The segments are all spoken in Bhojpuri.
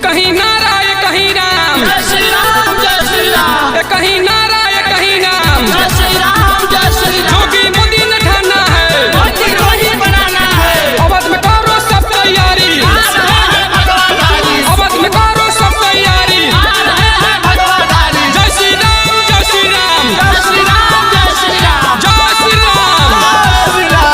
कहीं नारा ये कहीं राम, जय श्री राम जय श्री राम। कहीं नारा ये कहीं राम, जय श्री राम जय श्री राम। जोगी मोदी ने ठाना है, मोदी वही बनाना है। अवध में करो सब तैयारी, आ रहे हैं भगवाधारी। अवध में करो सब तैयारी। आ रहे हैं भगवाधारी। जय श्री राम जय श्री राम, जय श्री राम जय श्री राम। जय श्री राम। जय श्री राम।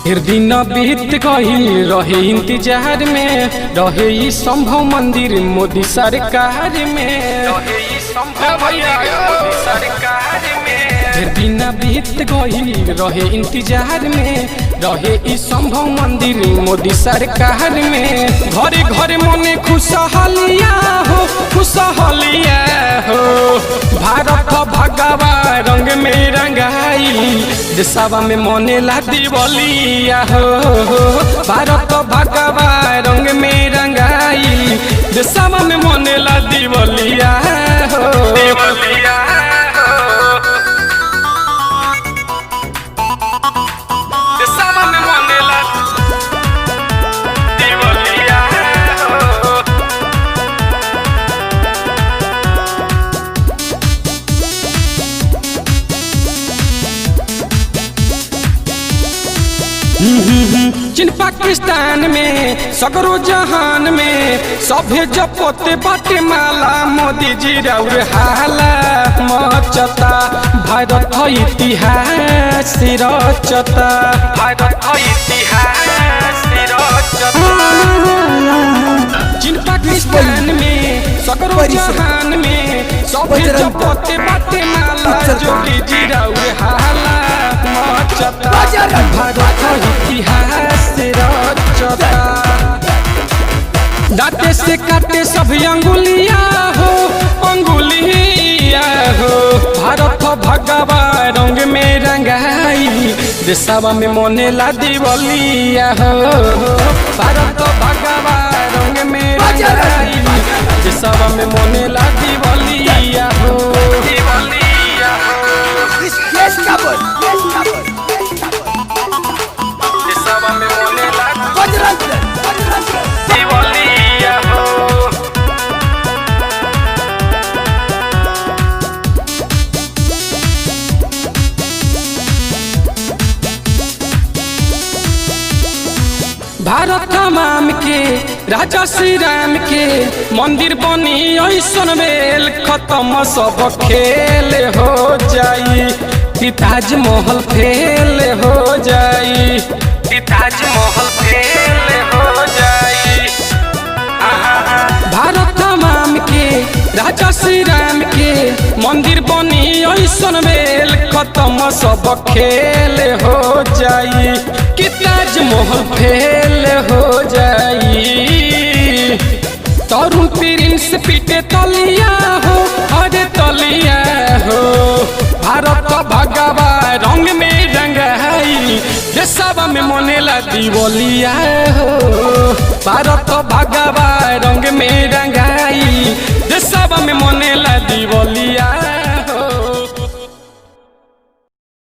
फिर दिन बीत गई रहे इंतजार में, रहे ई संभव मंदिर मोदी सरकार में, रहे ई संभव मंदिर मोदी सरकार में। फिर दिन बीत गई रहे इंतजार में, रहे ई संभव मंदिर मोदी सरकार में। घरे घरे मने खुशहालिया हो, खुशहालिया हो। भारत भगवा रंग में रंगाई, देशवा में मने ला दिवालिया हो। भारत भगवा रंग में रंगाई, देशवा में मने ला दिवालिया हो, दिवालिया हो। देशवा में मने ला दिवालिया हो। चीन पाकिस्तान में सगरो जहान में सभे जपते बाटे माला, मोदी जी राउर हाला मचता। भारत इतिहास रचता, भारत इतिहास रचता। चीन पाकिस्तान में सगरो जहान में सभे जपते बाटे माला, जोगी जी राउर हाला मचता। भारत इतिहास रचता। दांते से काटे सभी अंगुलिया हो, अंगुलिया हो। भारत भगवा रंग में रंगाई, देशवा में मने ला दिवालिया हो। भारत भगवा रंग में रंगाई, देशवा में मने ला दिवालिया हो, दिवालिया हो। देशवा में मने ला दिवालिया हो। भारत तमाम के राजा श्री राम के मंदिर बनी ऐसन मेल, खत्म सब खेल हो जाई। ताजमहल फेल हो जाई, ताजमहल फेल हो जाई। भारत तमाम के राजा श्री राम के मंदिर बनी ऐसन मेल, खत्म सब खेल हो जाई। कि ताजमहल फेल हो जाई। तरुण प्रिंस पीटे तलिया हो, अरे तलिया हो। भारत भगवा रंग में रंगाई, देशवा में मने ला दिवालिया हो। भारत भगवा रंग में रंगाई, देशवा में मने ला दिवालिया।